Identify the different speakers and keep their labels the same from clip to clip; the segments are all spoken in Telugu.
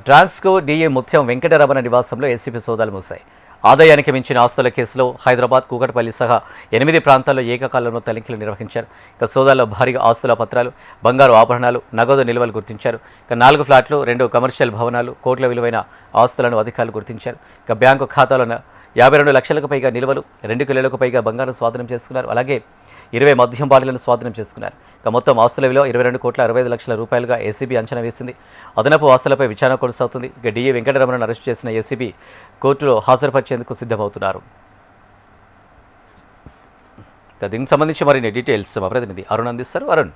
Speaker 1: ట్రాన్స్కో డీఏ ముత్యం వెంకటరమణ నివాసంలో ఏసీబీ సోదాలు మూశాయి. ఆదాయానికి మించిన ఆస్తుల కేసులో హైదరాబాద్, కూకట్పల్లి సహా 8 ప్రాంతాల్లో ఏకకాలంలో తనిఖీలు నిర్వహించారు. సోదాల్లో భారీగా ఆస్తుల పత్రాలు, బంగారు ఆభరణాలు, నగదు నిల్వలు గుర్తించారు. 4 ఫ్లాట్లు, 2 కమర్షియల్ భవనాలు, కోట్ల విలువైన ఆస్తులను అధికారులు గుర్తించారు. బ్యాంకు ఖాతాలో 52 లక్షలకు పైగా నిల్వలు, 2 కిలోలకు పైగా బంగారం స్వాధీనం చేసుకున్నారు. అలాగే 20 మద్యం బాటిళ్లను స్వాధీనం చేసుకున్నారు. మొత్తం ఆస్తుల విలువ 22,65,00,000 రూపాయలుగా ఏసీబీ అంచనా వేసింది. అదనపు ఆస్తులపై విచారణ కొనసాగుతుంది. డీఏ వెంకటరమణను అరెస్టు చేసిన ఏసీబీ కోర్టులో హాజరుపరిచేందుకు సిద్ధమవుతున్నారు. దీనికి సంబంధించి మరిన్ని డీటెయిల్స్ మా ప్రతినిధి అరుణ్ అందిస్తారు. అరుణ్,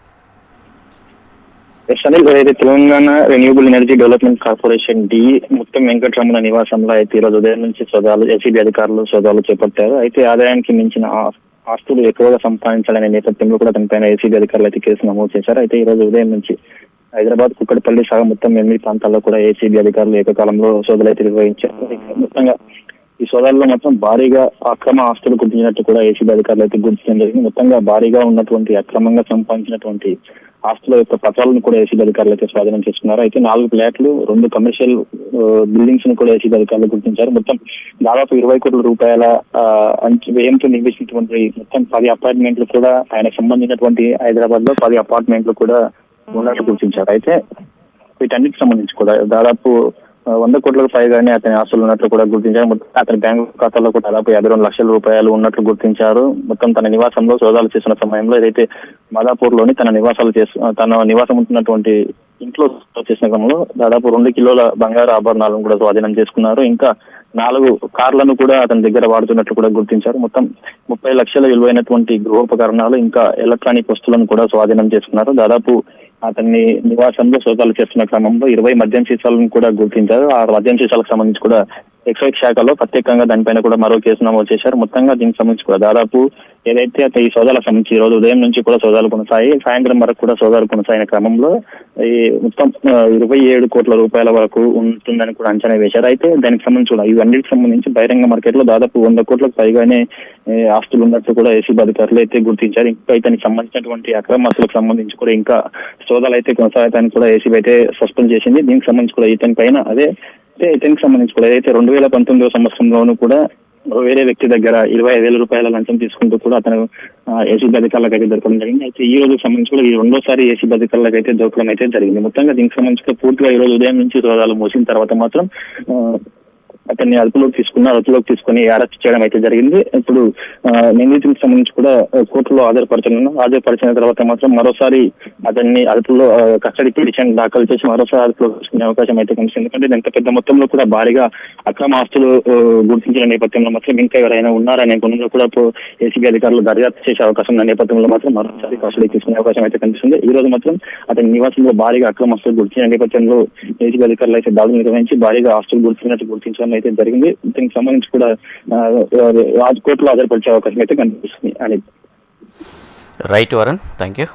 Speaker 2: ఏదైతే Telangana renewable energy development corporation ముత్యం వెంకటరమణ నివాసంలో అయితే ఈరోజు ఉదయం నుంచి సోదాలు ఏసీబీ అధికారులు సోదాలు చేపట్టారు. అయితే ఆదాయానికి మించిన ఆస్తులు ఎక్కువగా సంపాదించాలనే నేపథ్యంలో కూడా దానిపైన ఏసీబీ అధికారులు అయితే కేసు నమోదు చేశారు. అయితే ఈ రోజు ఉదయం నుంచి హైదరాబాద్, కుక్కడపల్లి సహా మొత్తం 8 ప్రాంతాల్లో కూడా ఏసీబీ అధికారులు ఏకకాలంలో సోదాలు అయితే నిర్వహించారు. మొత్తంగా ఈ సోదాల్లో మొత్తం భారీగా అక్రమ ఆస్తులు గుర్తించినట్టు కూడా ఏసీబీ అధికారులు అయితే గుర్తించడం జరిగింది. మొత్తంగా భారీగా ఉన్నటువంటి అక్రమంగా సంపాదించినటువంటి ఆస్తుల యొక్క పత్రాలను కూడా ఏసీబీ అధికారులు అయితే స్వాధీనం చేసుకున్నారు. అయితే 4 ఫ్లాట్లు, 2 కమర్షియల్ బిల్డింగ్స్ ను కూడా ఏసీబీ అధికారులు గుర్తించారు. మొత్తం దాదాపు 20 కోట్ల రూపాయల వ్యయంతో నిర్మించినటువంటి మొత్తం 10 అపార్ట్మెంట్లు కూడా ఆయనకు సంబంధించినటువంటి హైదరాబాద్ లో 10 అపార్ట్మెంట్లు కూడా ఉన్నట్లు గుర్తించారు. అయితే వీటన్నిటికి సంబంధించి కూడా దాదాపు 100 కోట్లకు పైగానే అతని ఆస్తులు ఉన్నట్లు కూడా గుర్తించారు. అతని బ్యాంకు ఖాతాలో కూడా దాదాపు 52 లక్షల రూపాయలు ఉన్నట్లు గుర్తించారు. మొత్తం తన నివాసంలో సోదాలు చేసిన సమయంలో ఏదైతే మాదాపూర్ లోని తన నివాసం ఉంటున్నటువంటి ఇంట్లో చేసిన క్రమంలో దాదాపు 2 కిలోల బంగారు ఆభరణాలను కూడా స్వాధీనం చేసుకున్నారు. ఇంకా 4 కార్లను కూడా అతని దగ్గర వాడుతున్నట్లు కూడా గుర్తించారు. మొత్తం 30 లక్షల విలువైనటువంటి గృహోపకరణాలు, ఇంకా ఎలక్ట్రానిక్ వస్తువులను కూడా స్వాధీనం చేసుకున్నారు. దాదాపు అతన్ని నివాసంలో సోదాలు చేస్తున్న క్రమంలో 20 మద్యం సీసాలను కూడా గుర్తించారు. ఆ మద్యం సీసాలకు సంబంధించి కూడా ఎక్సైజ్ శాఖలో ప్రత్యేకంగా దానిపైన కూడా మరో కేసు నమోదు చేశారు. మొత్తంగా దీనికి సంబంధించి కూడా దాదాపు ఏదైతే ఈ సోదాలకు సంబంధించి ఈ రోజు ఉదయం నుంచి కూడా సోదాలు కొనసాగి సాయంత్రం వరకు కూడా సోదాలు కొనసాగిన క్రమంలో ఈ మొత్తం 27 కోట్ల రూపాయల వరకు ఉంటుందని కూడా అంచనా వేశారు. అయితే దానికి సంబంధించి కూడా ఇవన్నిటికి సంబంధించి బహిరంగ మార్కెట్ లో దాదాపు 100 కోట్లకు పైగానే ఆస్తులు ఉన్నట్టు కూడా ఏసీబీ అధికారులు అయితే గుర్తించారు. ఇంకా ఇతనికి సంబంధించినటువంటి అక్రమ ఆస్తులకు సంబంధించి కూడా ఇంకా సోదాలు అయితే కొనసాగడానికి కూడా ఏసీబీ అయితే సస్పెండ్ చేసింది. దీనికి సంబంధించి కూడా ఇతని పైన ఇతనికి సంబంధించి కూడా ఏదైతే 2019 సంవత్సరంలోనూ కూడా వేరే వ్యక్తి దగ్గర 25,000 రూపాయల లంచం తీసుకుంటూ కూడా అతను ఏసీబీ అధికారులకు అయితే దొరకడం జరిగింది. అయితే ఈ రోజు సంబంధించి కూడా ఈ రెండోసారి ఏసీబీ అధికారులకు అయితే దొరకడం అయితే జరిగింది. మొత్తంగా దీనికి సంబంధించి పూర్తిగా ఈ రోజు ఉదయం నుంచి సోదాలు మూసిన తర్వాత మాత్రం అతన్ని అదుపులోకి తీసుకుని అరెస్ట్ చేయడం అయితే జరిగింది. ఇప్పుడు నిందితులకు సంబంధించి కూడా కోర్టులో హాజరుపరిచిన తర్వాత మాత్రం మరోసారి అతన్ని అదుపులో కస్టడీ పిటిషన్ దాఖలు చేసి మరోసారి అదుపులో తీసుకునే అవకాశం అయితే కనిపిస్తుంది. ఎందుకంటే ఎంత పెద్ద మొత్తంలో కూడా భారీగా అక్రమ ఆస్తులు గుర్తించిన నేపథ్యంలో మాత్రం ఇంకా ఎవరైనా ఉన్నారనే గుణంలో కూడా ఏసీబీ అధికారులు దర్యాప్తు చేసే అవకాశం ఉన్న నేపథ్యంలో మాత్రం మరోసారి కస్టడీ తీసుకునే అవకాశం అయితే కనిపిస్తుంది. ఈ రోజు మాత్రం అతని నివాసంలో భారీగా అక్రమ ఆస్తులు గుర్తించిన నేపథ్యంలో ఏసీబీ అధికారులు అయితే దాడులు నిర్వహించి భారీగా ఆస్తులు గుర్తించడం అయితే జరిగింది. దీనికి సంబంధించి కూడా కోర్టులో హాజరుపరిచే అవకాశం అయితే కనిపిస్తుంది.
Speaker 1: Right Varun, thank you.